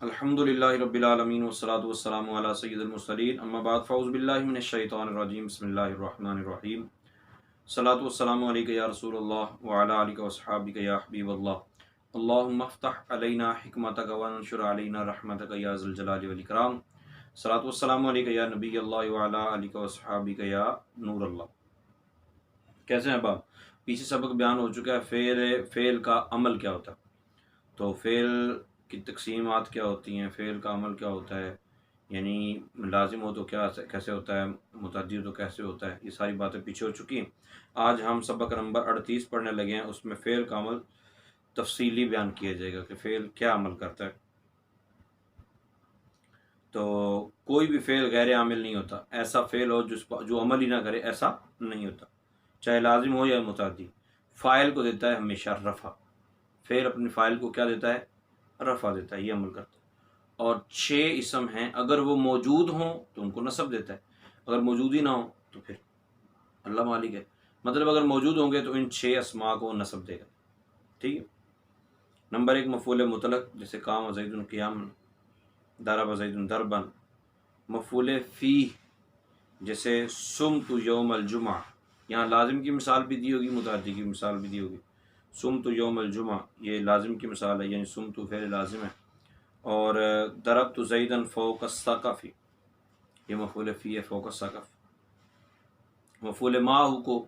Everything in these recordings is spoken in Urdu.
الحمدللہ رب العالمین والصلاة والسلام علی سید المرسلین اما بعد فاعوذ باللہ من الشیطان الرجیم بسم اللہ الرحمن الرحیم الصلاۃ والسلام علیک یا رسول اللہ وعلی آلک واصحابک یا حبیب اللہ اللہم افتح علینا حکمتک وانشر علینا رحمتک یا ذی الجلال والاکرام الصلاۃ والسلام علیک یا نبی اللہ وعلی آلک واصحابک یا نور اللہ۔ کیسے ہیں اب پیچھے سبق بیان ہو چکا ہے فعل کا عمل کیا ہوتا ہے، تو فعل کی تقسیمات کیا ہوتی ہیں، فعل کا عمل کیا ہوتا ہے، یعنی لازم ہو تو کیا کیسے ہوتا ہے، متعدی ہو تو کیسے ہوتا ہے، یہ ساری باتیں پیچھے ہو چکی ہیں۔ آج ہم سبق نمبر 38 پڑھنے لگے ہیں، اس میں فعل کا عمل تفصیلی بیان کیا جائے گا کہ فعل کیا عمل کرتا ہے۔ تو کوئی بھی فعل غیر عامل نہیں ہوتا، ایسا فعل ہو جو عمل ہی نہ کرے ایسا نہیں ہوتا، چاہے لازم ہو یا متعدی۔ فاعل کو دیتا ہے ہمیشہ رفع، فعل اپنے فاعل کو کیا دیتا ہے، رفع دیتا ہے، یہ عمل کرتا ہے۔ اور 6 اسم ہیں، اگر وہ موجود ہوں تو ان کو نصب دیتا ہے، اگر موجود ہی نہ ہوں تو پھر اللہ مالک ہے، مطلب اگر موجود ہوں گے تو ان 6 اسماء کو نصب دے گا، ٹھیک ہے۔ نمبر 1 مفعول مطلق، جیسے قام زید قیاما، ضرب زید ضربا۔ مفعول فیہ، جیسے صمت یوم الجمعہ، یہاں لازم کی مثال بھی دی ہوگی، متعدی کی مثال بھی دی ہوگی۔ صمت یوم الجمعہ یہ لازم کی مثال ہے، یعنی صمت فعل لازم ہے، اور ضربت زیدا فوق السقف یہ مفعول فی ہے، فوق السقف۔ مفعول معہ کو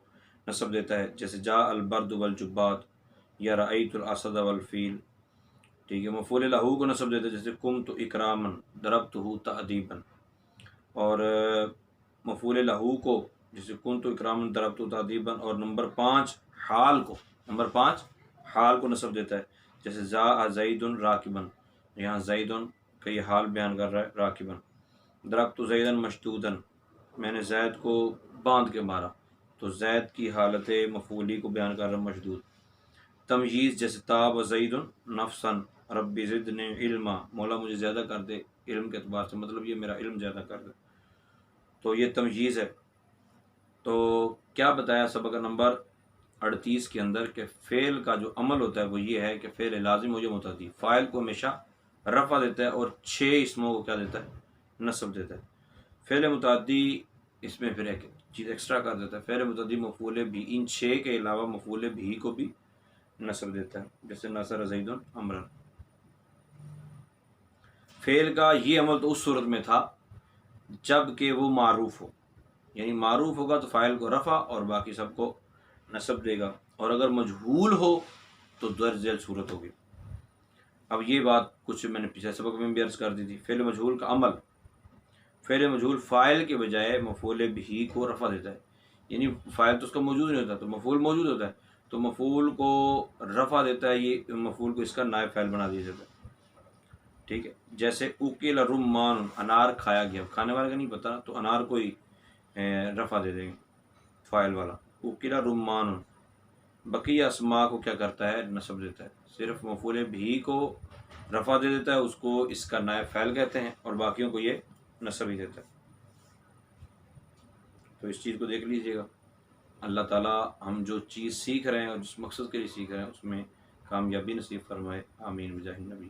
نصب دیتا ہے، جیسے جاء البرد والجبات یا رأیت الاسد والفیل، ٹھیک ہے۔ مفعول لہ کو نصب دیتا ہے، جیسے قمت اکراما ضربتہ تأدیبا، اور مفعول لہ کو جیسے کنت اکراما ضربتہ تأدیبا، اور نمبر 5 حال کو نصب دیتا ہے، جیسے جاء زید راکبا، یہاں زید کا یہ حال بیان کر رہا ہے، راکبا۔ ضربت زیدا مشدودا، میں نے زید کو باندھ کے مارا، تو زید کی حالت مفعولی کو بیان کر رہا ہے، مشدود۔ تمییز، جیسے تاب زید نفسا رب زدنی علما، مولا مجھے زیادہ کر دے علم کے اعتبار سے، مطلب یہ میرا علم زیادہ کر دے، تو یہ تمییز ہے۔ تو کیا بتایا سبق نمبر 38 کے اندر کہ فعل کا جو عمل ہوتا ہے وہ یہ ہے کہ فعل لازم ہو یا متعدی، فاعل کو ہمیشہ رفع دیتا ہے اور 6 اسموں کو کیا دیتا ہے، نصب دیتا ہے۔ فعل متعدی اس میں پھر ایک چیز ایکسٹرا کر دیتا ہے، فعل متعدی مفعول بھی، ان 6 کے علاوہ مفعول بھی کو بھی نصب دیتا ہے، جیسے نصر زید عمرا۔ فعل کا یہ عمل تو اس صورت میں تھا جب کہ وہ معروف ہو، یعنی معروف ہوگا تو فاعل کو رفع اور باقی سب کو نصب دے گا، اور اگر مجہول ہو تو درج ذیل صورت ہوگی۔ اب یہ بات کچھ میں نے پچھلے سبق میں بھی عرض کر دی تھی۔ فعل مجہول کا عمل، فعل مجہول فاعل کے بجائے مفعول بھی کو رفع دیتا ہے، یعنی فاعل تو اس کا موجود نہیں ہوتا، تو مفعول موجود ہوتا ہے، تو مفعول کو رفع دیتا ہے، یہ مفعول کو اس کا نائب فاعل بنا دیا جاتا ہے، ٹھیک ہے۔ جیسے اکل رمان، انار کھایا گیا، کھانے والے کا نہیں پتہ تو انار کو ہی رفع دے دیں گے فاعل والا، اکل رمان۔ بقیہ اسماء کو کیا کرتا ہے، نصب دیتا ہے، صرف مفعول بھی کو رفع دے دیتا ہے، اس کو اس کا نائب فاعل کہتے ہیں، اور باقیوں کو یہ نصب ہی دیتا ہے۔ تو اس چیز کو دیکھ لیجئے گا۔ اللہ تعالیٰ ہم جو چیز سیکھ رہے ہیں اور جس مقصد کے لیے سیکھ رہے ہیں اس میں کامیابی نصیب فرمائے، آمین بجاہ النبی۔